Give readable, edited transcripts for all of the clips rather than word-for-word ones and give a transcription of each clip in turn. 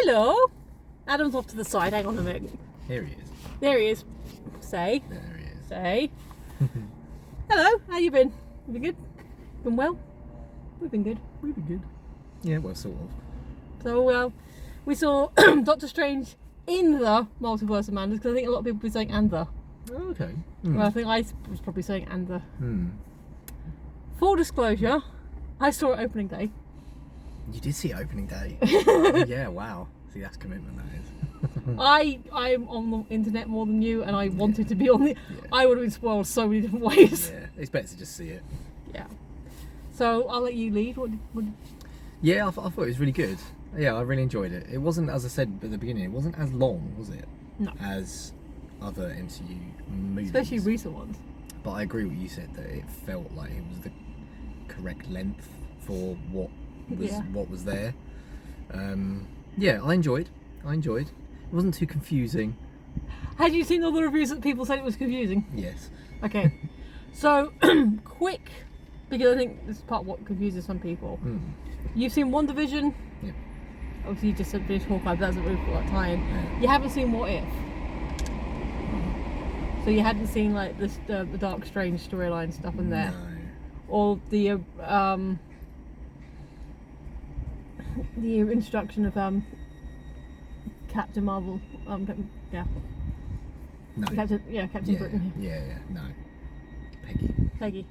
Hello. Adam's off to the side. Hang on a minute. Here he is. There he is. Say. There he is. Say. Hello. How you been? You been good? Been well? We've been good. Really good. Yeah, well, sort of. So, we saw Doctor Strange in the Multiverse of Madness, because I think a lot of people were saying and the. Oh, okay. Well, I think I was probably saying and the. Hmm. Full disclosure, I saw it opening day. You did see it opening day. Yeah, wow. See, that's commitment, that is. I'm on the internet more than you, and I wanted to be on the. Yeah. I would have been spoiled so many different ways. Yeah, it's better to just see it. Yeah. So I'll let you lead. What Yeah, I thought it was really good. Yeah, I really enjoyed it. It wasn't, as I said at the beginning, it wasn't as long, was it? No. As other MCU movies. Especially recent ones. But I agree with what you said, that it felt like it was the correct length for what was there. Yeah, I enjoyed. It wasn't too confusing. Had you seen all the reviews that people said it was confusing? Yes. Okay. So, quick, because I think this is part of what confuses some people. You've seen WandaVision. Yeah. Obviously, you just said finished Hawkeye, but that's a really short time. Yeah. You haven't seen What If. So you hadn't seen like this the Dark Strange storyline stuff in there, No. or the introduction of Captain Marvel. Yeah. No. Captain Britain. Yeah, no. Peggy.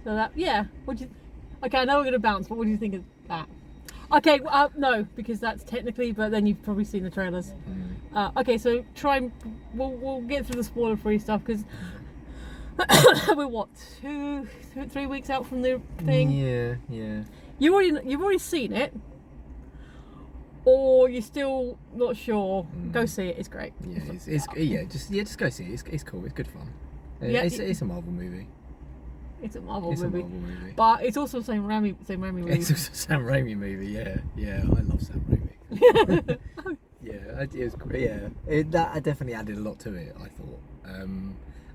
So that, yeah. Okay, I know we're gonna bounce, but what do you think of that? Okay, no, because that's technically, but then you've probably seen the trailers. Okay, so we'll get through the spoiler-free stuff, because we're what, 3 weeks out from the thing? Yeah. You've already seen it, or you're still not sure. Go see it. It's great. Yeah, just go see it. It's cool. It's good fun. Yeah, it's a Marvel movie. It's a Marvel It's movie. a Marvel movie. But it's also a Sam Raimi movie. It's a Sam Raimi movie. Yeah. I love Sam Raimi. Yeah, it was great. Yeah, that definitely added a lot to it, I thought.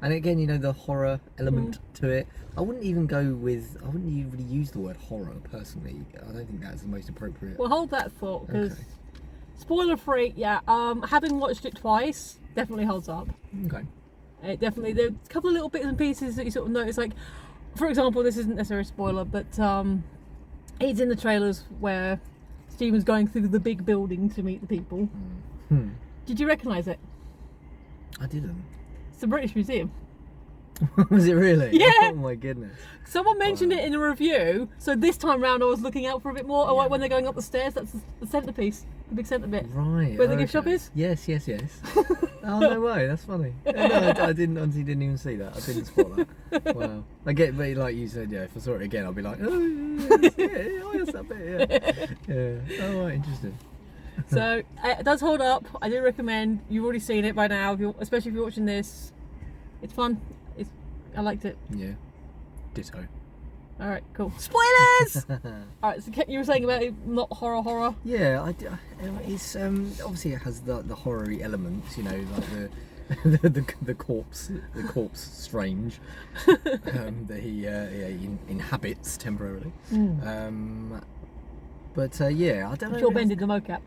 And again, you know, the horror element to it. I wouldn't even really use the word horror personally. I don't think that's the most appropriate. Well, hold that thought, because Okay. spoiler free. Yeah. Having watched it twice, definitely holds up. Okay. It definitely. There's a couple of little bits and pieces that you sort of notice, like, for example, this isn't necessarily a spoiler, but it's in the trailers where Stephen's going through the big building to meet the people. Did you recognise it? I didn't. It's the British Museum. Was it really? Yeah. Oh my goodness. Someone mentioned it in a review, so this time round I was looking out for a bit more. Yeah. When they're going up the stairs, that's the centrepiece, the big centre bit. Right. Where the gift shop is? Yes. Oh, no way, that's funny. No, I didn't even see that. I didn't spot that. Wow. I get, but like you said, yeah, if I saw it again, I'll be like, oh, yes, that bit, yeah. Oh, right, interesting. So, it does hold up. I do recommend. You've already seen it by now, especially if you're watching this. It's fun. I liked it. Yeah. Ditto. Alright, cool. Spoilers! Alright, so you were saying about it not horror? Yeah, it's obviously it has the horror-y elements, you know, like the corpse Strange that he inhabits temporarily. But yeah, I don't know. I'm sure Ben did the mocap.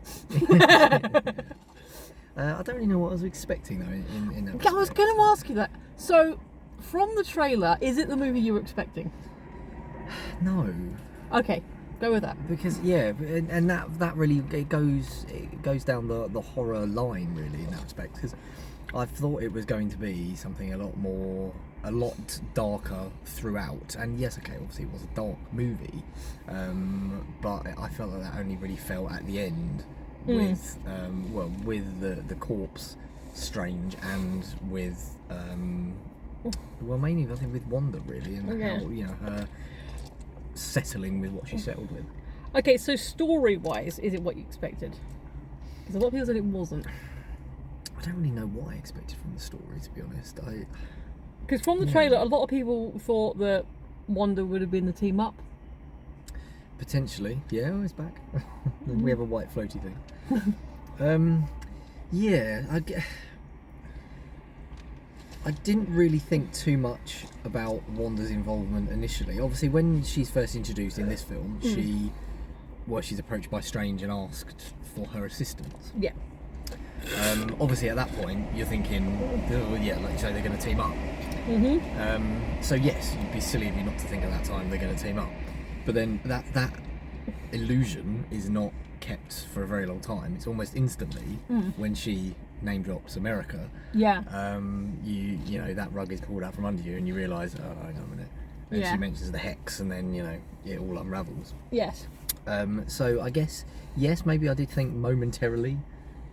I don't really know what I was expecting though in that. Okay, I was going to ask you that. So, from the trailer, is it the movie you were expecting? No. Okay, go with that. Because yeah, and that really it goes down the horror line really in that respect. Because I thought it was going to be something a lot darker throughout. And yes, okay, obviously it was a dark movie, but I felt like that only really fell at the end with the corpse Strange and with mainly I think with Wanda really, and how, you know, her settling with what she settled with. Okay, so story-wise, is it what you expected? Because a lot of people said it wasn't. I don't really know what I expected from the story, to be honest. Because from the trailer, a lot of people thought that Wanda would have been the team up. Potentially, yeah, it's back. We have a white floaty thing. Yeah, I didn't really think too much about Wanda's involvement initially. Obviously, when she's first introduced in this film, she well, she's approached by Strange and asked for her assistance. Yeah. Obviously, at that point, you're thinking, oh, yeah, like you say, they're going to team up. So yes, you'd be silly of you not to think at that time they're going to team up. But then that illusion is not kept for a very long time. It's almost instantly when she name drops America. Yeah. You know, that rug is pulled out from under you, and you realise, oh, hang on a minute. And she mentions the hex, and then, you know, it all unravels. Yes. So I guess, yes, maybe I did think momentarily,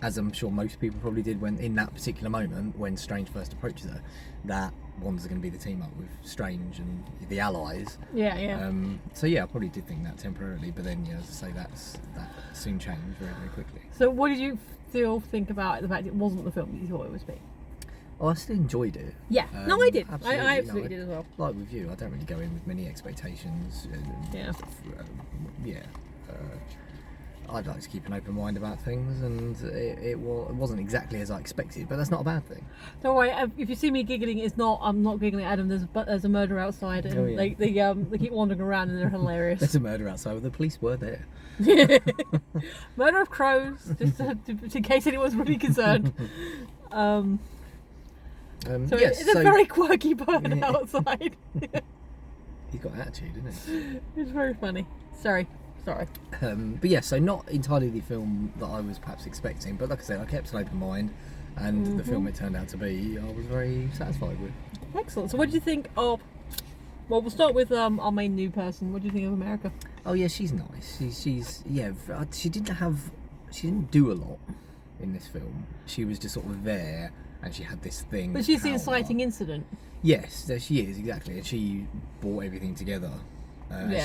as I'm sure most people probably did when in that particular moment when Strange first approaches her, that Wanda's going to be the team up with Strange and the allies. Yeah. So yeah, I probably did think that temporarily, but then, as I say, that soon changed very, very quickly. So what did you still think about the fact it wasn't the film you thought it would be? Oh, I still enjoyed it. Yeah, no, I did. Absolutely. I absolutely did as well. Like with you, I don't really go in with many expectations. I'd like to keep an open mind about things, and it wasn't exactly as I expected, but that's not a bad thing. Don't worry, if you see me giggling, I'm not giggling at them. There's a murder outside, and they keep wandering around, and they're hilarious. There's a murder outside. The police were there. Murder of crows, just in case anyone's really concerned. It's a very quirky bird outside. He's got attitude, isn't he? It's very funny. Sorry. But yeah, so not entirely the film that I was perhaps expecting, but like I said, I kept an open mind, and the film it turned out to be, I was very satisfied with. Excellent. So what do you think of, well, we'll start with our main new person. What do you think of America? Oh yeah, she's nice. She didn't do a lot in this film. She was just sort of there, and she had this thing. But she's the inciting incident. Yes, there she is, exactly, and she brought everything together.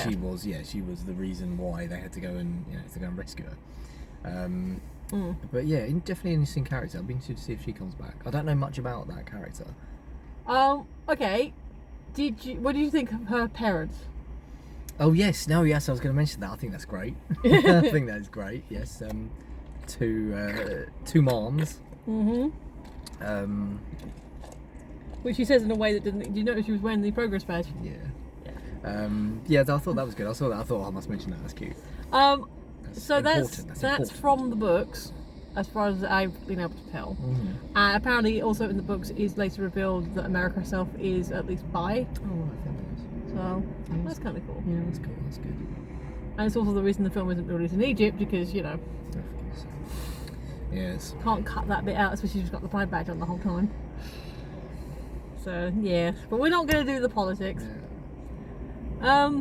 She was the reason why they had to go and rescue her. But yeah, definitely an interesting character. I've been interested to see if she comes back. I don't know much about that character. Okay. What did you think of her parents? Oh yes, I was going to mention that. I think that's great. I think that is great. Yes, two moms. Which she says in a way that didn't. Do you notice she was wearing the progress badge? Yeah. I thought that was good. I saw that. I thought I must mention that. That's cute. So that's from the books, as far as I've been able to tell. And apparently, also in the books, is later revealed that America herself is at least bi. Oh, I think it is. So that's kind of cool. Yeah, that's cool. That's good. And it's also the reason the film isn't released in Egypt, because Yes. Can't cut that bit out, especially if she's got the pride badge on the whole time. So yeah, but we're not going to do the politics. Yeah.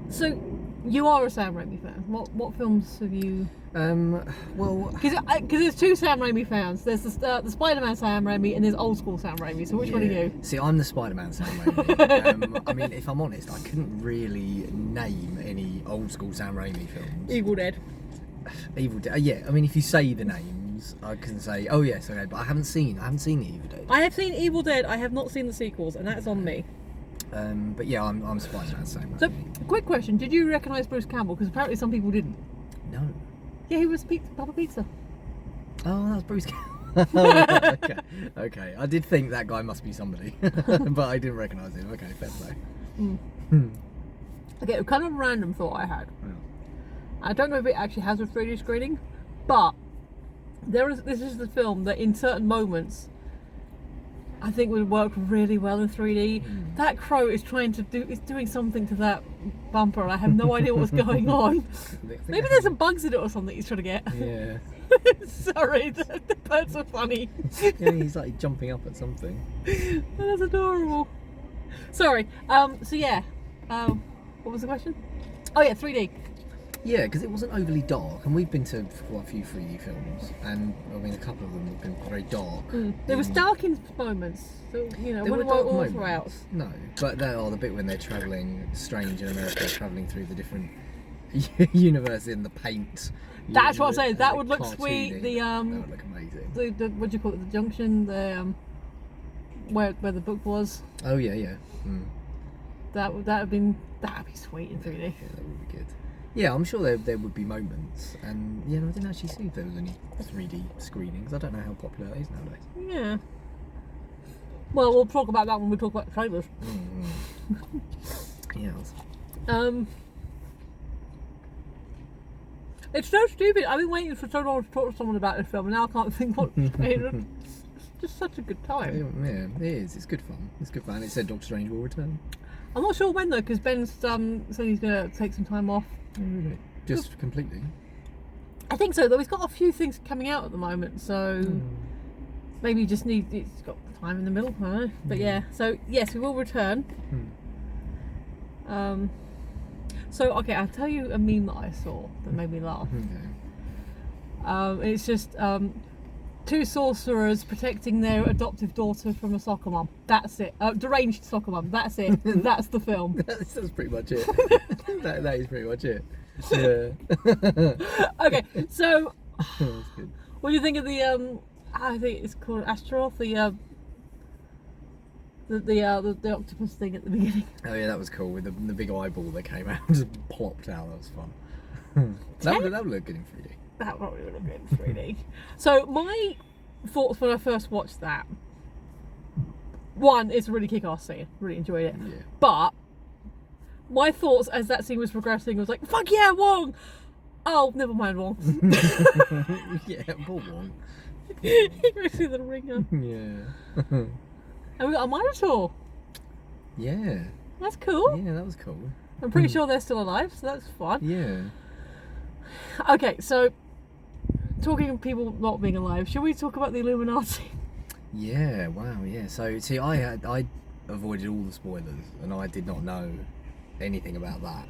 So you are a Sam Raimi fan. What films have you? Well, because there's two Sam Raimi fans. There's the Spider-Man Sam Raimi and there's old school Sam Raimi. So which one are you? See, I'm the Spider-Man Sam Raimi. I mean, if I'm honest, I couldn't really name any old school Sam Raimi films. Evil Dead. Evil Dead. Yeah. I mean, if you say the names, I can say, oh yes, okay. But I haven't seen the Evil Dead. I have seen Evil Dead. I have not seen the sequels, and that's on me. But yeah, I'm Spider-Man Sam Raimi. So, quick question: did you recognise Bruce Campbell? Because apparently some people didn't. No. Yeah, he was Papa Pizza. Oh, that was Bruce Campbell. Okay. I did think that guy must be somebody, but I didn't recognise him. Okay, fair play. Okay, a kind of random thought I had. Yeah. I don't know if it actually has a 3D screening, but this is the film that in certain moments I think would work really well in 3D. That crow is doing something to that bumper, and I have no idea what's going on. Maybe there's some bugs in it or something he's trying to get. Yeah. Sorry, the birds are funny. Yeah, he's like jumping up at something. That's adorable. Sorry. So yeah. What was the question? Oh yeah, 3D. Yeah, because it wasn't overly dark, and we've been to quite a few 3D films, and I mean a couple of them have been very dark. There was dark in moments, so there were dark all moments. throughout. No, but they are the bit when they're travelling, Strange in America, travelling through the different universe in the paint. That's what I'm saying. That would look sweet. That would look amazing. The what do you call it? The junction. Where the book was. Oh yeah. That'd be sweet in 3D. Yeah, that would be good. Yeah, I'm sure there would be moments, and I didn't actually see if there was any 3D screenings. I don't know how popular that is nowadays. Yeah. Well, we'll talk about that when we talk about trailers. Yes. It's so stupid. I've been waiting for so long to talk to someone about this film, and now I can't think what to say. It's just such a good time. Yeah, it is. It's good fun. It's good fun. It said Doctor Strange will return. I'm not sure when though, because Ben's said he's going to take some time off. Oh, really? Just completely? I think so, though. He's got a few things coming out at the moment, so maybe he just needs. He's got time in the middle. I don't know. But yeah, so yes, we will return. So okay, I'll tell you a meme that I saw that made me laugh. It's just two sorcerers protecting their adoptive daughter from a soccer mum. That's it. Deranged soccer mum. That's it. That's the film. That's pretty much it. that is pretty much it. Yeah. Okay, so That's good. what do you think of the I think it's called Astaroth, the octopus thing at the beginning? Oh yeah, that was cool with the big eyeball that came out and just plopped out. That was fun. that would look good in 3D. That probably would have been 3D. So my thoughts when I first watched that, one, it's a really kick-ass scene. Really enjoyed it. Yeah. But my thoughts as that scene was progressing was like, fuck yeah, Wong! Oh, never mind, Wong. Yeah, poor one. He goes through the ringer. Yeah. And we got a Minotaur. Yeah. That's cool. Yeah, that was cool. I'm pretty sure they're still alive, so that's fun. Yeah. Okay, so talking of people not being alive, should we talk about the Illuminati? Yeah. Wow. Yeah. So see, I avoided all the spoilers, and I did not know anything about that.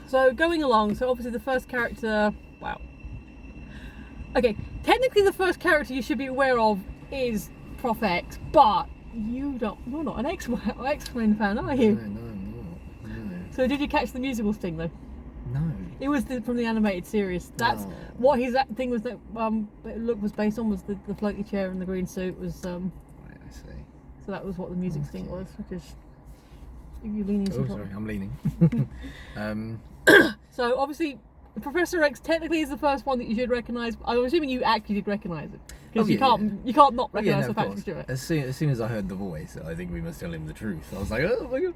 So going along, so obviously the first character, wow. Okay, technically the first character you should be aware of is Prof X, but you're not an X-Men fan, are you? No, I'm not. No. So did you catch the musical sting though? No. It was from the animated series. That's what his thing was that look was based on, was the floaty chair and the green suit was Right, I see. so that was what the music sting was, which is you leaning Oh, sorry, I'm leaning. So obviously Professor X technically is the first one that you should recognise. I'm assuming you actually did recognise it, because you can't not recognise the Patrick Stewart. As soon as I heard the voice, I think we must tell him the truth. I was like, oh my god,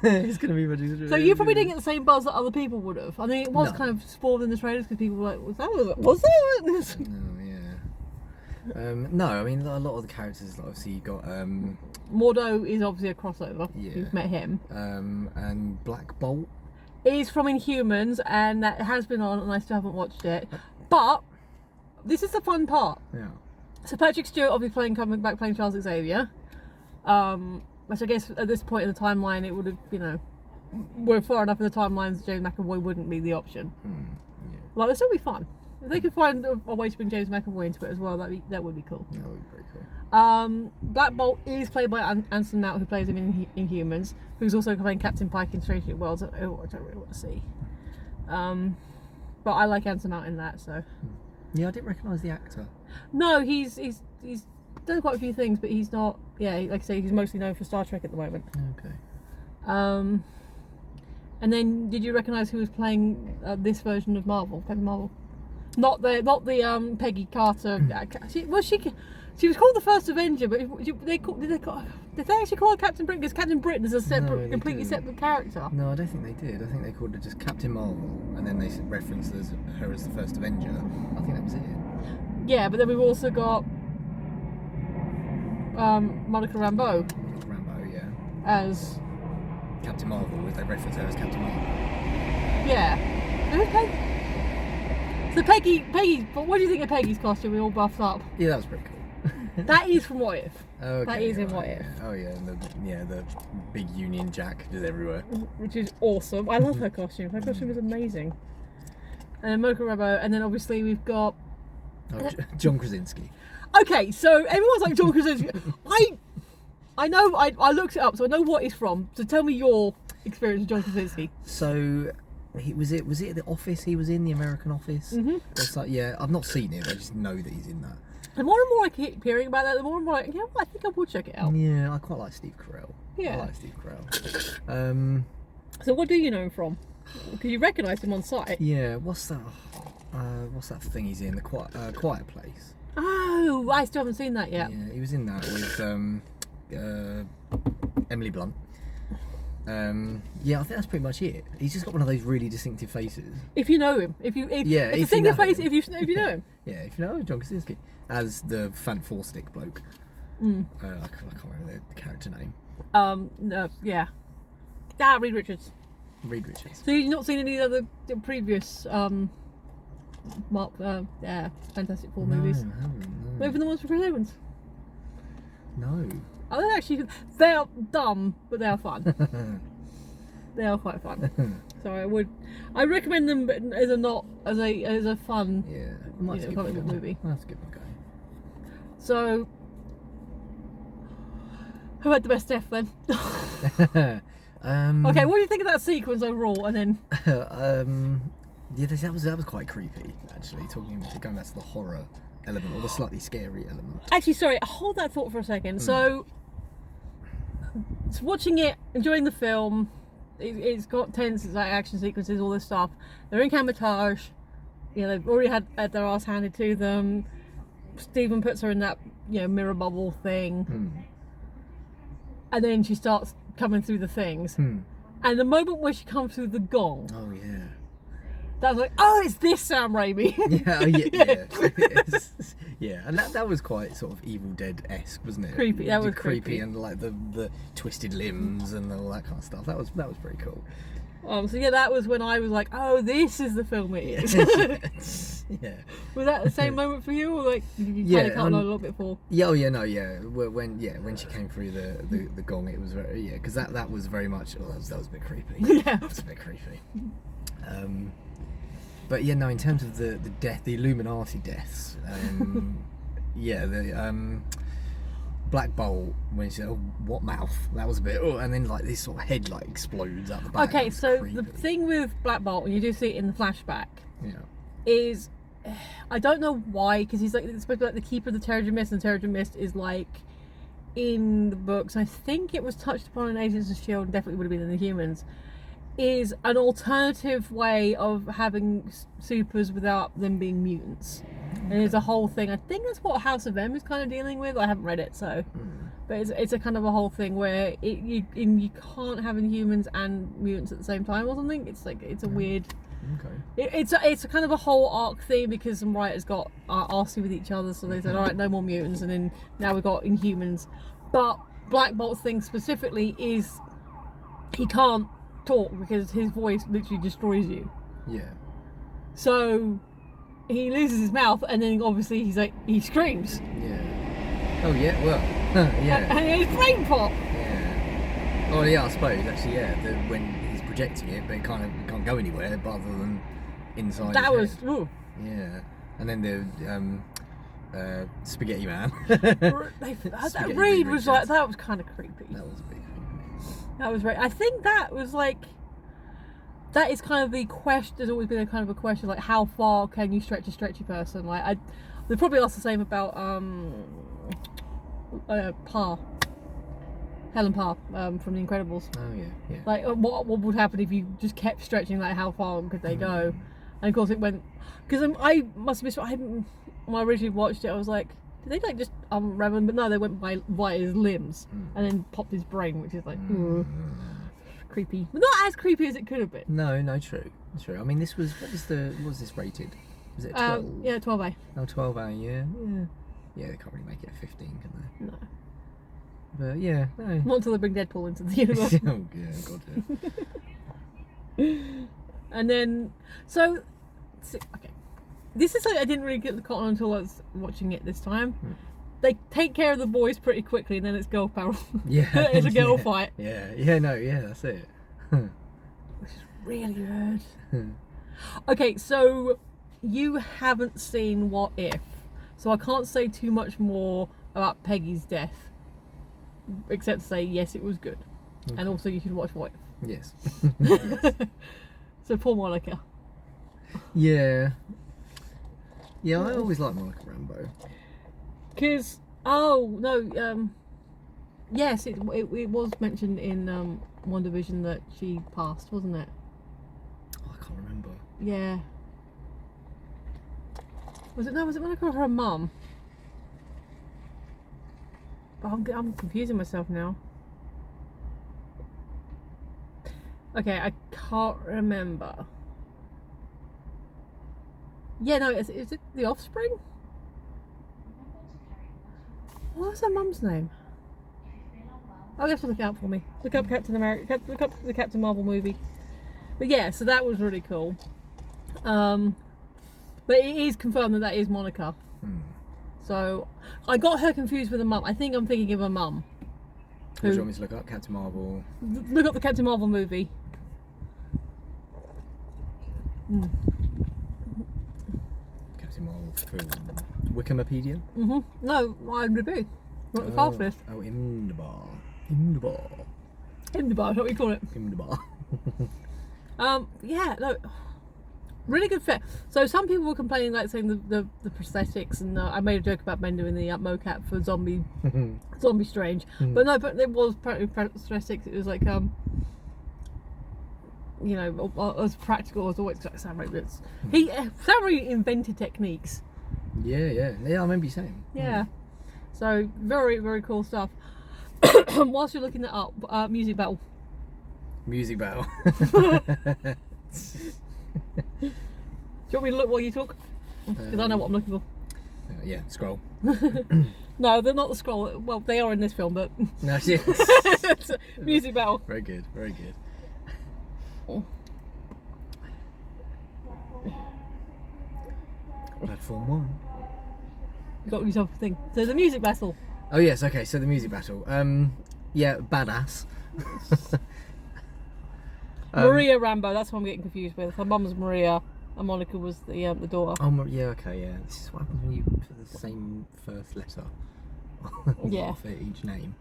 it's gonna be Patrick Stewart. So you probably didn't get the same buzz that other people would have. I mean, it was kind of spoiled in the trailers because people were like, was that? No, yeah. No, I mean a lot of the characters. Obviously, you got Mordo is obviously a crossover. Yeah. You've met him. And Black Bolt. He's from Inhumans, and that has been on, and I still haven't watched it. But this is the fun part. Yeah. So Patrick Stewart obviously coming back playing Charles Xavier, which I guess at this point in the timeline it would have, we're far enough in the timelines that James McAvoy wouldn't be the option. Yeah. Like, it'd still be fun. If they could find a way to bring James McAvoy into it as well, that would be cool. That would be pretty cool. Black Bolt is played by Anson Mount, who plays him in Inhumans, who's also playing Captain Pike in Strange New Worlds. I don't really want to see. But I like Anson Mount in that, so. Yeah, I didn't recognise the actor. No, he's done quite a few things, but he's not. Yeah, like I say, he's mostly known for Star Trek at the moment. Okay. And then, did you recognise who was playing this version of Captain Marvel? Not the Peggy Carter. She was called the First Avenger, but did they actually call her Captain Britain? Because Captain Britain is a separate, completely separate character. No, I don't think they did. I think they called her just Captain Marvel, and then they referenced her as the First Avenger. I think that was it. Yeah, but then we've also got Monica Rambeau. Rambo, yeah. As Captain Marvel. They reference her as Captain Marvel. Yeah. Who's Peggy? So Peggy. But what do you think of Peggy's costume? We all buffed up. Yeah, that was pretty cool. That is from What If. Okay, that is in What If. Yeah. Oh yeah, and the big Union Jack is everywhere. Which is awesome. I love her costume. Her costume is amazing. And then Mocha Rambeau, and then obviously we've got John Krasinski. Okay, so everyone's like John Krasinski. I know. I looked it up, so I know what he's from. So tell me your experience with John Krasinski. So. Was it The Office he was in, the American Office? Mm-hmm. Yeah, I've not seen it, I just know that he's in that. The more and more I keep hearing about that, the more and more I think I will check it out. Yeah, I quite like Steve Carell. Yeah. I like Steve Carell. So what do you know him from? Because you recognise him on sight. Yeah, what's that thing he's in? The Quiet Place. Oh, I still haven't seen that yet. Yeah, he was in that with Emily Blunt. Yeah, I think that's pretty much it. He's just got one of those really distinctive faces. If you know him, if Yeah, it's if a thing you of know face, him. if you know him. Yeah, if you know John Krasinski as the Four Stick bloke. I can't remember the character name. No, yeah. Reed Richards. Reed Richards. So you've not seen any other previous Fantastic Four movies? No, I haven't, Not even the ones for Chris Evans. no. Oh, they're actually, they are dumb, but they are fun. They are quite fun. So I recommend them, but as a fun, Yeah, comic book movie. That's a good one, guy. So, who had the best death then? Okay, what do you think of that sequence overall? And then, yeah, that was quite creepy. Actually, going back to the horror element or the slightly scary element. actually, sorry, hold that thought for a second. So, watching it, enjoying the film. It's got tense, it's like action sequences, all this stuff. They're in Camouflage. They've already had their ass handed to them. Stephen puts her in that mirror bubble thing, and then she starts coming through the things. And the moment where she comes through the gong, Oh yeah. that was like, oh, it's this Sam Raimi. Yeah. Yeah, and that was quite sort of Evil Dead-esque, wasn't it? Creepy, that was creepy. And like the twisted limbs and all that kind of stuff. That was pretty cool. So yeah, that was when I was like, oh, this is the film it is. Yeah. Was that the same moment for you, or like did you kind of count on a little bit for? Yeah, when she came through the gong, it was very because that was very much that was a bit creepy. Yeah, that was a bit creepy. But yeah, no, in terms of the Illuminati deaths, the Black Bolt when she said, "Oh, what mouth?" That was a bit, and then like this sort of head like explodes out the back. Okay, so creepy. the thing with Black Bolt, and you do see it in the flashback, Yeah. is I don't know why, because he's like it's supposed to be like the keeper of the Terrigen Mist, and Terrigen Mist is like in the books. I think it was touched upon in Agents of S.H.I.E.L.D. and definitely would have been in the Humans. Is an alternative way of having supers without them being mutants. And there's a whole thing. I think that's what House of M is kind of dealing with. I haven't read it, so. But it's a kind of a whole thing where you can't have Inhumans and mutants at the same time or something. It's like it's a weird. Okay. It's a kind of a whole arc thing because some writers got arsy with each other, so they said, all right, no more mutants, and then now we've got Inhumans. But Black Bolt's thing specifically is he can't talk because his voice literally destroys you. Yeah. So he loses his mouth, and then obviously he screams. Yeah. Oh yeah. Well. Yeah. And his brain pop. Yeah. Oh yeah, I suppose actually, yeah. When he's projecting it, but it can't go anywhere other than inside. That was. his head. Ooh. Yeah. And then the Spaghetti Man. Reed was like that was kind of creepy. That was a bit creepy. That was right. I think that was like. That is kind of the question. There's always been a kind of a question like how far can you stretch a stretchy person? Like they probably asked the same about Parr, Helen Parr from The Incredibles. Oh yeah, yeah. Like what would happen if you just kept stretching? Like how far could they go? And of course it went because I must have missed. When I originally watched it, I was like, did they like just unravel him? But no, they went by his limbs and then popped his brain, which is like. Creepy, but not as creepy as it could have been. No, true. I mean, this was what was this rated? Was it 12? Yeah, 12A. Oh, 12A, yeah. Yeah, they can't really make it a 15, can they? No. But yeah, no. Not until they bring Deadpool into the universe. Oh yeah, God yeah. And then, okay, this is something I didn't really get the cotton until I was watching it this time. They take care of the boys pretty quickly, and then it's girl power. Yeah, it's a girl fight. Yeah, that's it. Which is really weird. Okay, so you haven't seen What If, so I can't say too much more about Peggy's death, except to say yes, it was good, and also you should watch What If. Yes. So poor Monica. Yeah. Yeah, I always like Monica Rambeau. Because yes, it was mentioned in WandaVision that she passed, wasn't it? Oh, I can't remember. Yeah. Was it Monica or her mum? I'm confusing myself now. Okay, I can't remember. Yeah, no, is it The Offspring? What was her mum's name? Oh, you have to look out for me. Look up Captain America. Look up the Captain Marvel movie. But yeah, so that was really cool. But it is confirmed that is Monica. So I got her confused with a mum. I think I'm thinking of a mum. What do you want me to look up? Captain Marvel. Look up the Captain Marvel movie. Captain Marvel through Wikipedia? No, IMDb. Not the cast list. Oh, in the bar. In the bar, is what we call it. In the bar. Yeah, no, really good fit. So some people were complaining, like saying the prosthetics, and I made a joke about men doing the mocap for Zombie Strange, but no, but it was apparently prosthetics. It was like you know, as practical as always. Sam Raimi invented techniques. Yeah. I remember you saying. Yeah. So very, very cool stuff. Whilst you're looking that up, music battle. Music battle. Do you want me to look while you talk? Because I know what I'm looking for. Yeah, scroll. No, they're not the scroll. Well, they are in this film, but No, yes. music battle. Very good. Platform 1. You got yourself a thing. So the music battle. Oh yes, okay. So the music battle. Yeah, badass. Maria Rambo. That's what I'm getting confused with. Her mum's Maria, and Monica was the daughter. Oh yeah, okay, yeah. This is what happens when you put the same first letter. Yeah. For each name.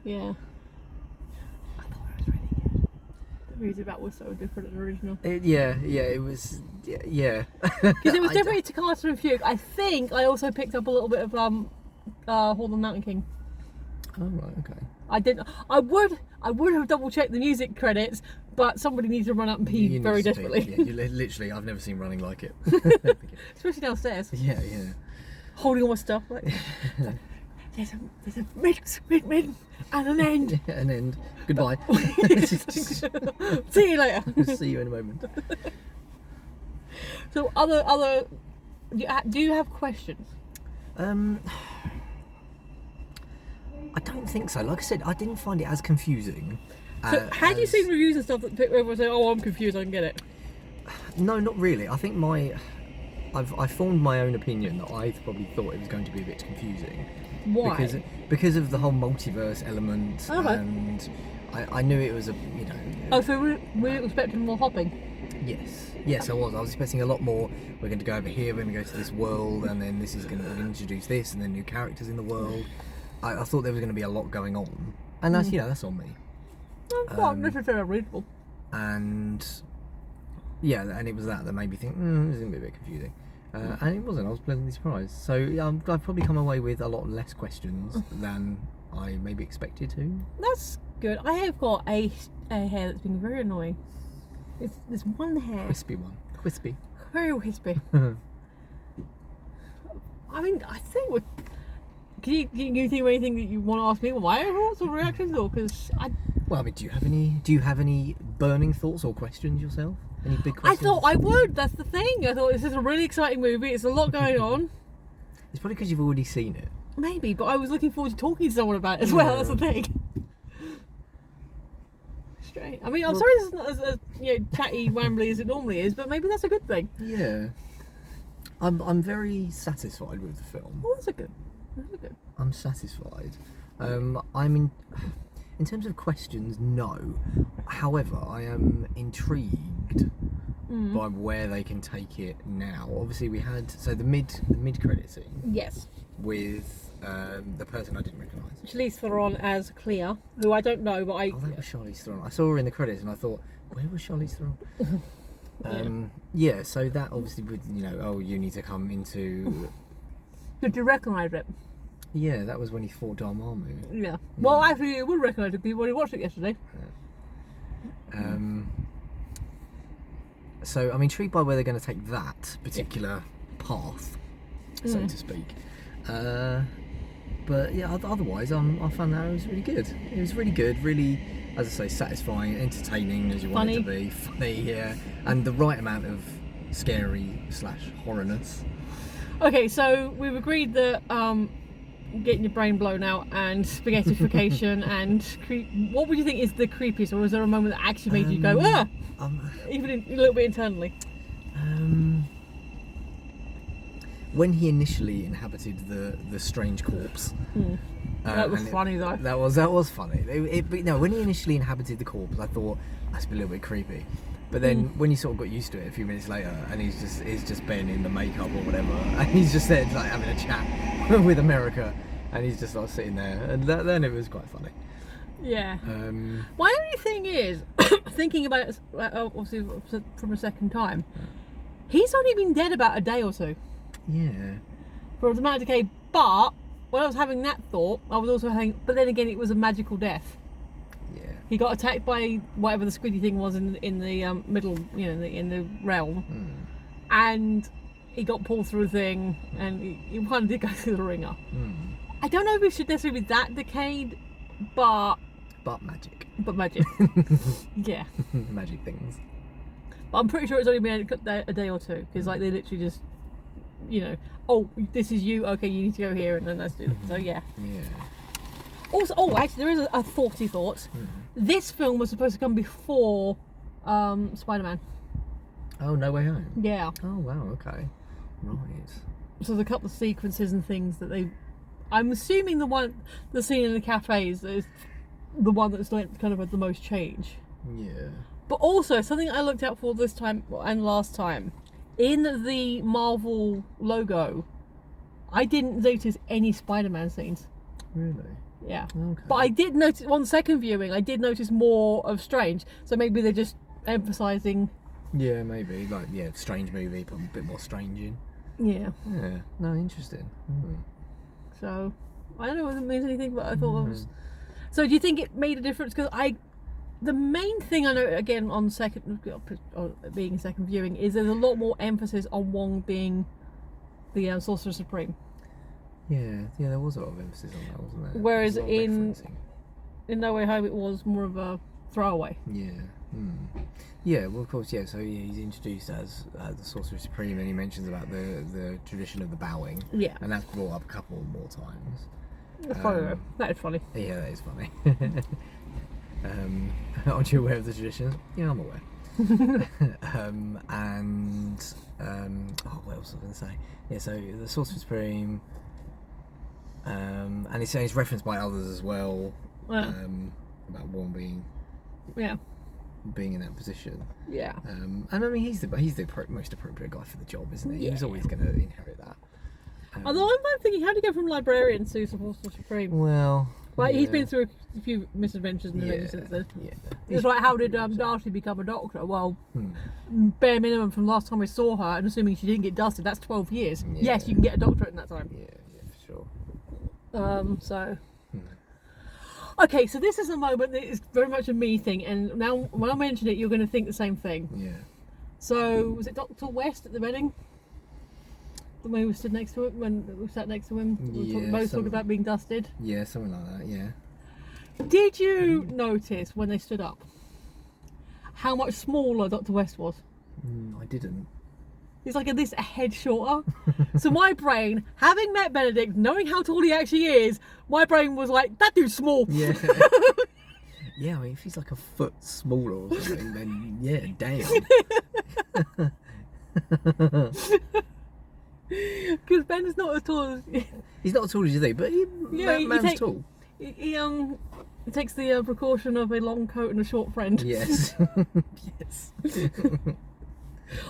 Yeah. I thought it was really good. The music battle was so different than the original. It was. Yeah. Because it was definitely Takata and Fugue. I think I also picked up a little bit of Hall of the Mountain King. Oh right, okay. I didn't. I would have double checked the music credits, but somebody needs to run up and pee very desperately. Yeah, literally, I've never seen running like it. Especially downstairs. Yeah. Holding all my stuff. Like, there's a mid, and an end. An end. Goodbye. See you later. See you in a moment. So do you have questions? I don't think so. Like I said, I didn't find it as confusing. So had you seen reviews and stuff that everyone say, "Oh, I'm confused, I can get it"? No, not really. I think I formed my own opinion that I probably thought it was going to be a bit confusing. Why? Because of the whole multiverse element, Okay. and I knew it was a Oh, so we're expecting more hopping. Yes, I was. I was expecting a lot more. We're going to go over here. We're going to go to this world, and then this is going to introduce this, and then new characters in the world. I thought there was going to be a lot going on, and that's that's on me. Not necessarily reasonable. And yeah, and it was that made me think this is going to be a bit confusing, and it wasn't. I was pleasantly surprised. So I've probably come away with a lot less questions than I maybe expected to. That's good. I have got a hair that's been very annoying. It's this one hair. Crispy one. Crispy. Very wispy. I mean, I think we're... Can you think of anything that you want to ask me? Well, my thoughts or reactions, or because I... Well, I mean, do you have any burning thoughts or questions yourself? Any big I questions? thought I would. That's the thing. I thought this is a really exciting movie. It's a lot going on. It's probably because you've already seen it. Maybe, but I was looking forward to talking to someone about it as well. That's the thing. Straight. I mean, I'm sorry this is not as chatty, wambly as it normally is, but maybe that's a good thing. Yeah. I'm very satisfied with the film. Oh, that's a good. I'm satisfied. In terms of questions, no. However, I am intrigued by where they can take it now. Obviously, we had the mid credit scene. Yes. With the person I didn't recognise. Charlize Theron as Clea, who I don't know, but that was Charlize Theron. I saw her in the credits and I thought, where was Charlize Theron? Yeah. So that obviously would, you need to come into. Did you recognise it? Yeah, that was when he fought Dormammu. Yeah. Well, actually, you would recognise it when you watched it yesterday. Yeah. So I'm intrigued by where they're going to take that particular path, so to speak. But yeah, otherwise, I found that it was really good. It was really good. Really, as I say, satisfying, entertaining as you want it to be, funny, yeah, and the right amount of scary / horrorness. Okay, so we've agreed that getting your brain blown out and spaghettification and what would you think is the creepiest, or was there a moment that actually made you go even a little bit internally? When he initially inhabited the strange corpse. That was funny though. That was funny. But no, when he initially inhabited the corpse, I thought that's a little bit creepy. But then when you sort of got used to it a few minutes later, and he's just Ben in the makeup or whatever, and he's just there like having a chat with America, and he's just like sitting there, and then it was quite funny. Yeah. My only thing is, thinking about it obviously from a second time, he's only been dead about a day or two. Yeah. For the amount of decay, but when I was having that thought, I was also having, but then again, it was a magical death. Yeah. He got attacked by whatever the squiddy thing was in the middle, in the realm, and he got pulled through a thing, and he kind of did go through the ringer. I don't know if we should necessarily be that decayed, but magic. But magic. Yeah. Magic things. But I'm pretty sure it's only been a day or two, because like they literally just, oh, this is you. Okay, you need to go here, and then let's do it. So yeah. Yeah. Also, actually, there is a thoughty thought. This film was supposed to come before Spider-Man. Oh, No Way Home. Yeah. Oh wow. Okay. Right. So there's a couple of sequences and things that they. I'm assuming the scene in the cafes is the one that's like kind of had the most change. Yeah. But also something I looked out for this time and last time, in the Marvel logo, I didn't notice any Spider-Man scenes. Really? Yeah. Okay. But I did notice on second viewing. I did notice more of Strange. So maybe they're just emphasising. Yeah, maybe strange movie, put a bit more strange in. Yeah. Yeah. No, interesting. So I don't know whether it means anything, but I thought it was. So do you think it made a difference? Because the main thing I know again on being second viewing is there's a lot more emphasis on Wong being the Sorcerer Supreme. Yeah, there was a lot of emphasis on that, wasn't there? Whereas in No Way Home it was more of a throwaway. Yeah. Yeah, well, of course, yeah. So he's introduced as the Sorcerer Supreme, and he mentions about the tradition of the bowing. Yeah. And that's brought up a couple more times. That's funny though. That is funny. Yeah, that is funny. Aren't you aware of the tradition? Yeah, I'm aware. What else was I going to say? Yeah, so the Sorcerer Supreme, and it's referenced by others as well. About Wong being in that position. Yeah. And I mean, he's the most appropriate guy for the job, isn't he? Yeah. He's always going to inherit that. Although I'm thinking, how do you go from librarian to Sorcerer Supreme? Well, he's been through a few misadventures in the movie since then. Yeah. It's like, how did Darcy become a doctor? Well, bare minimum from last time we saw her, and assuming she didn't get dusted, that's 12 years. Yeah. Yes, you can get a doctorate in that time. Yeah, for sure. So. Okay, so this is a moment that is very much a me thing, and now when I mention it, you're going to think the same thing. Yeah. So, was it Dr. West at the wedding? When we stood next to him, when we sat next to him, we were both talking about being dusted. Yeah, something like that. Yeah. Did you notice when they stood up how much smaller Dr. West was? I didn't. He's like a head shorter. So my brain, having met Benedict, knowing how tall he actually is, my brain was like, that dude's small. Yeah. Yeah, I mean, if he's like a foot smaller or something, then yeah, damn. Because Ben is not as tall as... He's not as tall as you think, but man's tall. He takes the precaution of a long coat and a short friend. Yes. Yes.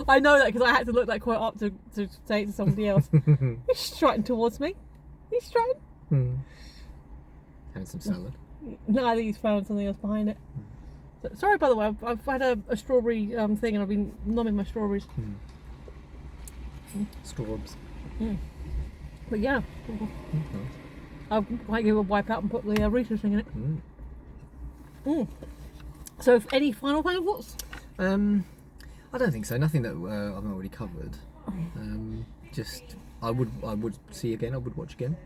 I know that because I had to look that quite up to say it to somebody else. He's strutting towards me. He's strutting. Having some salad. No, I think he's found something else behind it. So, sorry, by the way, I've had a strawberry thing, and I've been numbing my strawberries. Strawbs. But yeah, I might give it a wipe out and put the Reese's thing in it. So, any final thoughts? I don't think so. Nothing that I've not already covered. Just I would see again. I would watch again.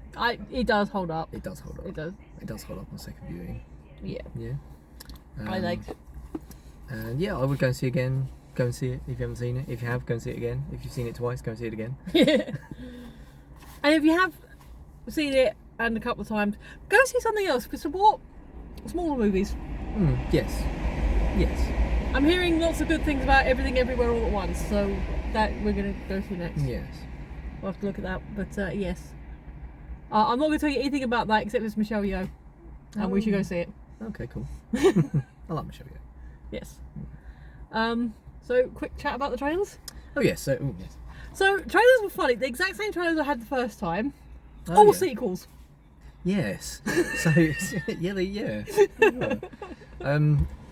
It does hold up. It does hold up. It does. It does hold up on second viewing. Yeah. Yeah. I liked. And yeah, I would go and see it again. Go and see it if you haven't seen it. If you have, go and see it again. If you've seen it twice, go and see it again. And if you have seen it and a couple of times, go see something else. Support smaller movies. Yes. I'm hearing lots of good things about Everything Everywhere All at Once, so that we're going to go to next. Yes. We'll have to look at that, but yes. I'm not going to tell you anything about that except it's Michelle Yeoh, and we should go see it. Okay, cool. I like Michelle Yeoh. Yes. So, quick chat about the trailers. Oh yes. Yes. So, trailers were funny. The exact same trailers I had the first time. All sequels. Yes. So yeah.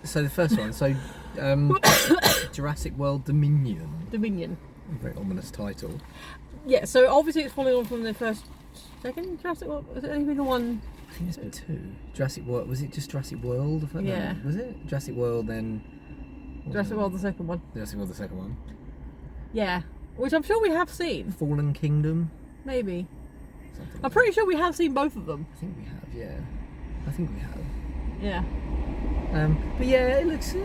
So the first one. So Jurassic World Dominion. Very ominous title. Yeah. So obviously it's following on from the second Jurassic World. Has it only been the one? I think there's been 2. Jurassic World. Was it just Jurassic World? Yeah. Was it Jurassic World then? Jurassic World, the second one. Jurassic World, the second one. Yeah. Which I'm sure we have seen. Fallen Kingdom. Maybe. Something I'm like pretty sure we have seen both of them. I think we have. Yeah. I think we have. Yeah. But yeah, it looks.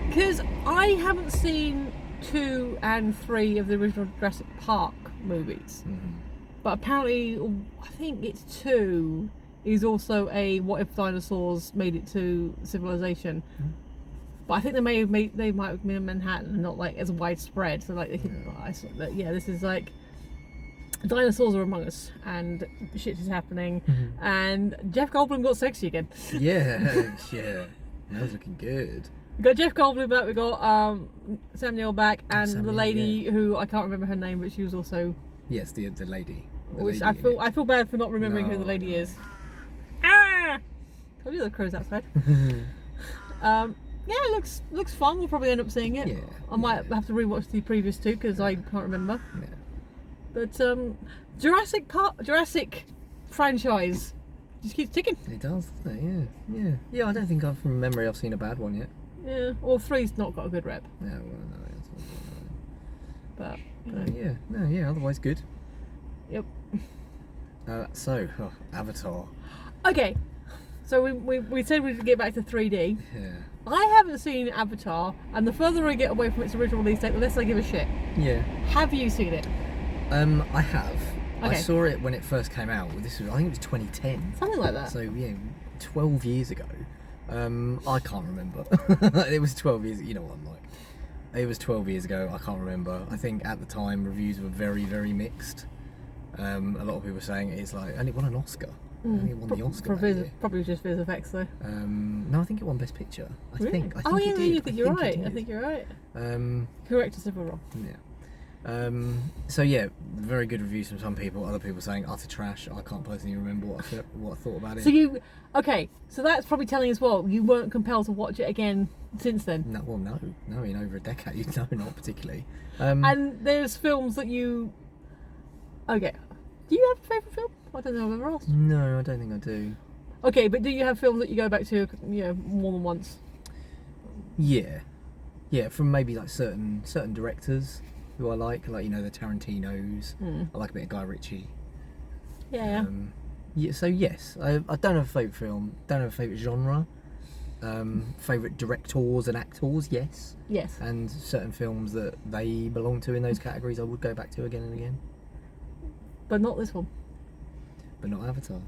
Because I haven't seen 2 and 3 of the original Jurassic Park movies. But apparently, I think it's 2 is also a what if dinosaurs made it to civilization. But I think they might have been in Manhattan, not like as widespread. So like they could, this is like dinosaurs are among us and shit is happening. And Jeff Goldblum got sexy again. Yeah. That was looking good. We got Jeff Goldblum back. We got Sam Neill back, and Sam the Neill, lady who I can't remember her name, but she was also. Yes, the lady. Which I feel bad for not remembering who the lady is. Ah! Told you the crow's outside. Yeah, it looks fun. We'll probably end up seeing it. Yeah. I might have to rewatch the previous 2 because I can't remember. Yeah. But Jurassic franchise just keeps ticking. It does. Yeah. I don't think from memory I've seen a bad one yet. Yeah. Well, 3's not got a good rep. No, well, no. But Yeah. Otherwise, good. Yep. Avatar. Okay. So we said we'd get back to 3D. Yeah. I haven't seen Avatar, and the further I get away from its original release date, the less I give a shit. Yeah. Have you seen it? I have. Okay. I saw it when it first came out. I think it was 2010. Something like that. So yeah, 12 years ago. I can't remember. It was 12 years. You know what I'm like. It was 12 years ago. I can't remember. I think at the time reviews were very, very mixed. A lot of people were saying it's like, and it won an Oscar. I think it won the Oscar. Probably just Viz effects though. No, I think it won Best Picture. I think it did. I think you're right. I think you're right. Correct us if we're wrong. Yeah. So yeah, very good reviews from some people. Other people saying utter trash. I can't personally remember what I thought about it. So that's probably telling as well. You weren't compelled to watch it again since then. No, in over a decade. No, not particularly. And there's films that you. Okay. Do you have a favourite film? I don't know if I've ever asked. No, I don't think I do. Okay, but do you have films that you go back to, more than once? Yeah, from maybe like certain directors who I like the Tarantinos. I like a bit of Guy Ritchie. Yeah. So yes, I don't have a favourite film. Don't have a favourite genre. Favourite directors and actors, yes. Yes. And certain films that they belong to in those categories, I would go back to again and again. But not this one. But not Avatar.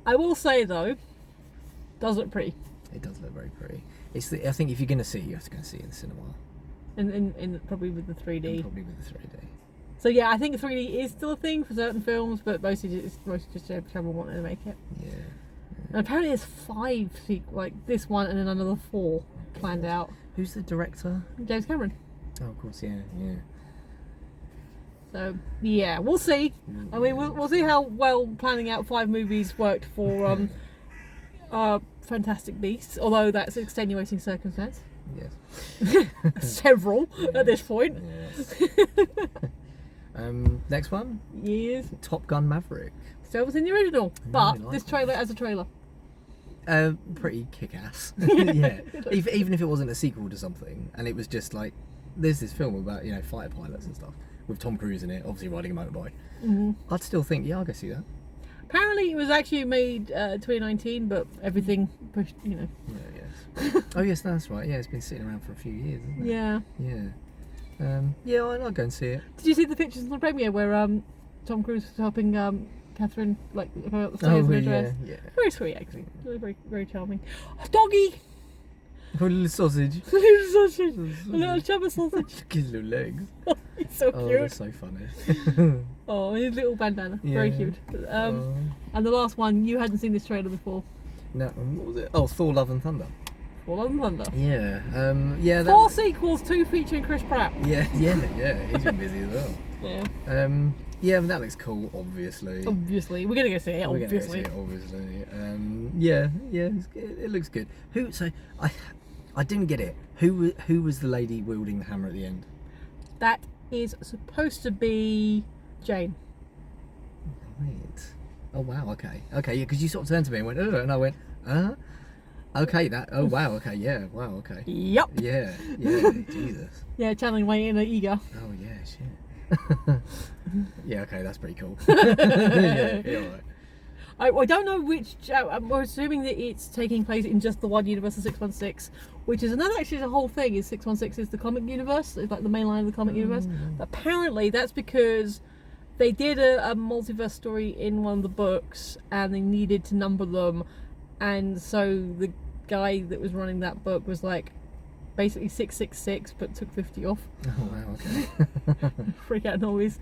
I will say though, does look pretty. It does look very pretty. I think if you're going to see it, you have to go and see it in the cinema. In probably with the 3D. And probably with the 3D. So yeah, I think 3D is still a thing for certain films, but mostly just Channel wanting to make it. Yeah. And apparently there's 5 like this one and then another 4 planned out. Who's the director? James Cameron. Oh, of course, yeah. So yeah, we'll see. I mean, we'll see how well planning out 5 movies worked for Fantastic Beasts. Although that's an extenuating circumstance. Yes. Several at this point. Yes. Next one. Yes. Top Gun Maverick. Still was in the original, but this trailer as a trailer. Pretty kick-ass. Yeah. Even if it wasn't a sequel to something, and it was just like, there's this film about fighter pilots and stuff with Tom Cruise in it, obviously riding a motorbike. I'd still think, yeah, I'll go see that. Apparently, it was actually made 2019, but everything pushed. You know. Yeah, yes. Oh yes, that's right. Yeah, it's been sitting around for a few years, hasn't it? Yeah. Yeah. Yeah, I'll go and see it. Did you see the pictures on the premiere where Tom Cruise was helping Catherine like go up the stairs in her dress? Yeah. Very sweet, actually. Really, very, very charming. Oh, doggy. A little sausage. A little sausage. A little chubby sausage. Look at his little legs. He's so Oh, cute. that's so funny. Oh, his little bandana. Very Yeah. cute. And the last one, you hadn't seen this trailer before. No, what was it? Oh, Thor: Love and Thunder. Thor: Love and Thunder. Yeah. Yeah. 4 sequels, 2 featuring Chris Pratt. Yeah. He's been busy as well. Yeah. Yeah, but that looks cool. Obviously. Obviously, we're gonna go see it. We're gonna go Obviously. see it, obviously. Yeah. It looks good. So I didn't get it. Who was the lady wielding the hammer at the end? That is supposed to be Jane. Right. Oh wow. Okay. Yeah. Because you sort of turned to me and went, "Oh," and I went, Okay. Oh wow. Okay. Yeah. Wow. Okay. Yep. Yeah. Jesus. Yeah, channeling my inner ego. Oh yeah. Shit. Yeah. Okay. That's pretty cool. Yeah. All right. I don't know which. We're assuming that it's taking place in just the one universe of 616, which is another. Actually, the whole thing is 616 is the comic universe. It's like the main line of the comic universe. But apparently, that's because they did a multiverse story in one of the books, and they needed to number them, and so the guy that was running that book was like basically 666 but took 50 off. Oh wow. Okay. Freak out noise.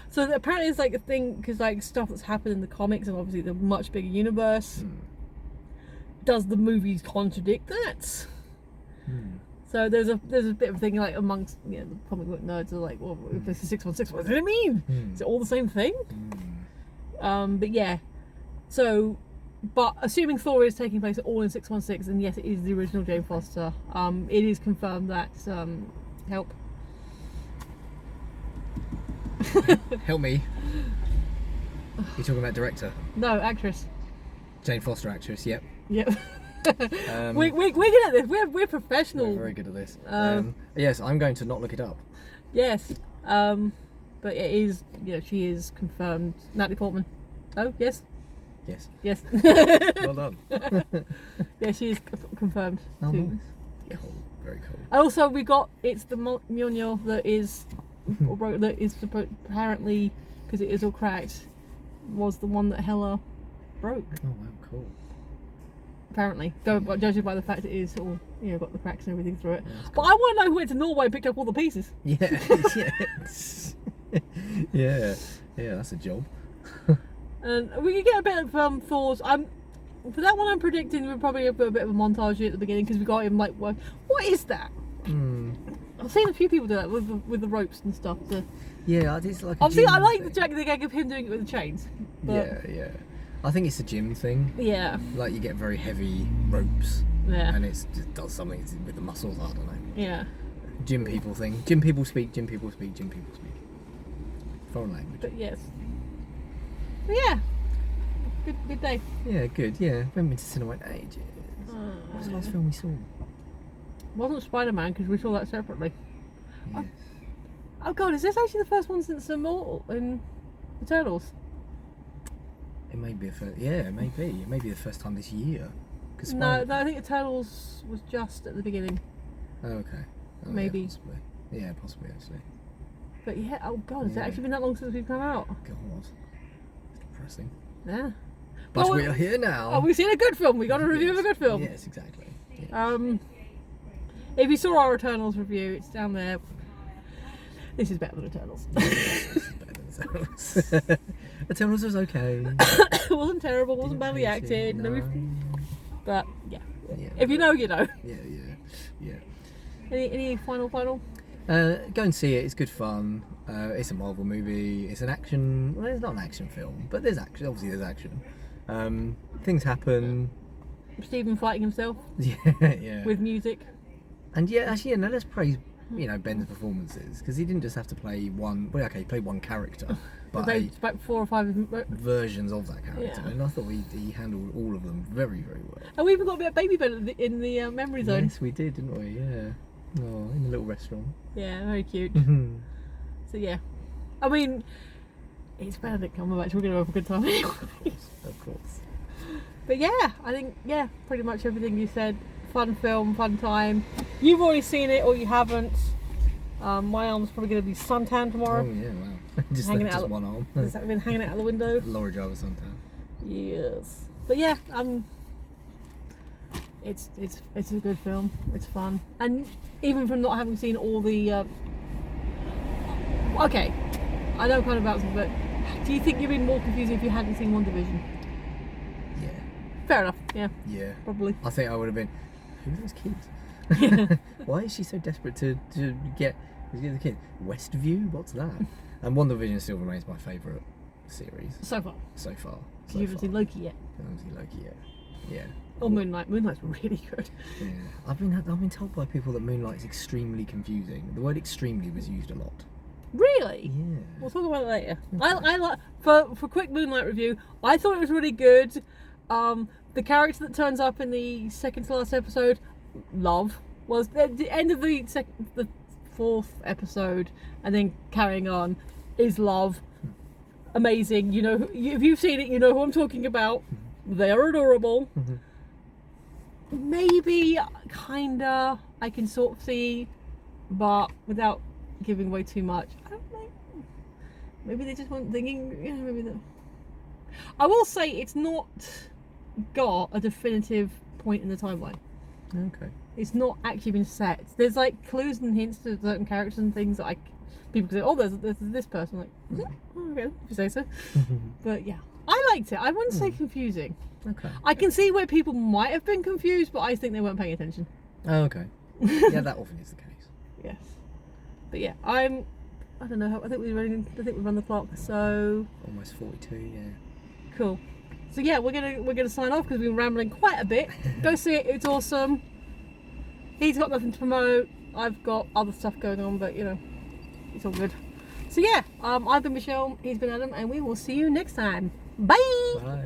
So apparently it's like a thing because like stuff that's happened in the comics and obviously the much bigger universe. Does the movies contradict that? So there's a bit of a thing like amongst the comic book nerds are like, well, if this is 616, what does it mean? Is it all the same thing? But yeah, so. But assuming Thor is taking place all in 616, and yes, it is the original Jane Foster. It is confirmed that help. Help me. You're talking about director? No, actress. Jane Foster, actress. Yep. Yep. We're good at this. We're professional. We're very good at this. Yes, I'm going to not look it up. Yes. But it is. She is confirmed. Natalie Portman. Oh yes. Yes. Well done. Yeah, she is confirmed. Oh, too. nice. Yeah, very cool. And also, it's the Mjolnir that is apparently, because it is all cracked, was the one that Hela broke. Oh wow, cool. Apparently, judging by the fact it is all got the cracks and everything through it. Yeah, but I want to know who went to Norway and picked up all the pieces. Yeah. Yeah, that's a job. And we can get a bit of Thor's. For that one, I'm predicting we'll probably have a bit of a montage at the beginning because we got him like, what is that? I've seen a few people do that with the ropes and stuff. Yeah, it's like. Obviously, I like the gag of him doing it with the chains. But Yeah. I think it's a gym thing. Yeah. Like you get very heavy ropes. Yeah. And it does something with the muscles. I don't know. Yeah. Gym people thing. Gym people speak. Foreign language. But yes. But yeah. Good day. Yeah, good. Yeah, we haven't been to cinema in ages. What was the last film we saw? Wasn't Spider-Man because we saw that separately. Yes. Oh god, is this actually the first one since Immortal in the Turtles? It may be it may be. It may be the first time this year. No, I think the Turtles was just at the beginning. Oh, okay. Oh, Maybe. Yeah, possibly. Yeah, possibly actually. But yeah, oh god, has it actually been that long since we've come out? God, it's depressing. Yeah. But Well, we are here now. Oh, we've seen a good film. We got a review of a good film. Yes, exactly. Yeah. If you saw our Eternals review, it's down there. This is better than Eternals. Eternals was okay. It wasn't terrible. Wasn't badly Didn't hate acted. it, no. But yeah. Yeah. If you know, you know. Yeah. Any final? Go and see it. It's good fun. It's a Marvel movie. It's an action. Well, it's not an action film, but there's action. Obviously, there's action. Things happen. Stephen fighting himself. Yeah. With music. And actually, let's praise Ben's performances because he didn't just have to play one. Well, okay, he played one character, but About 4 or 5 versions of that character, Yeah. and I thought he handled all of them very, very well. And we even got a bit of Baby Ben in the memory zone. Yes, we did, didn't we? Yeah. Oh, in the little restaurant. Yeah, very cute. Mm-hmm. So yeah, I mean, it's Benedict Cumberbatch. We're gonna have a good time anyway. Of course. But yeah, I think pretty much everything you said. Fun film, fun time. You've already seen it, or you haven't. My arm's probably gonna be suntan tomorrow. Oh yeah, wow. just Hanging just out- one arm. Has that been hanging out the window? Laura Jarvis suntan. Yes. But yeah, it's a good film. It's fun, and even from not having seen all the. Okay, I know kind of about it, but do you think you'd be more confused if you hadn't seen WandaVision? Yeah. Fair enough. Yeah, Yeah. probably. I think I would have been. Who are those kids? Why is she so desperate to get the kid? Westview? What's that? And WandaVision still remains my favourite series So far, so far. you haven't seen Loki yet, I haven't seen Loki yet. Yeah. or Moonlight. Moonlight's really good. Yeah. I've been told by people that Moonlight's extremely confusing. The word "extremely" was used a lot. Really? Yeah. We'll talk about it later. I like for quick Moonlight review. I thought it was really good. The character that turns up in the second to last episode, Love, was at the end of the fourth episode, and then carrying on is Love. Amazing. You know, if you've seen it, you know who I'm talking about. They're adorable. Maybe kinda I can sort of see, but without giving away too much. I don't know. Maybe they just weren't thinking. You know, maybe that. I will say it's not got a definitive point in the timeline. Okay. It's not actually been set. There's like clues and hints to certain characters and things that people can say, oh, there's this person. Like, is it? Oh, okay, if you say so. But yeah, I liked it. I wouldn't say confusing. Okay. I can see where people might have been confused, but I think they weren't paying attention. Oh, okay. Yeah, that often is the case. Yes. But yeah, I don't know. I think we run the clock. So Almost 42. Yeah. cool. So yeah, we're gonna sign off because we've been rambling quite a bit. Go see it. It's awesome. He's got nothing to promote. I've got other stuff going on, but you know, it's all good. So yeah, I've been Michelle. He's been Adam, and we will see you next time. Bye. Bye.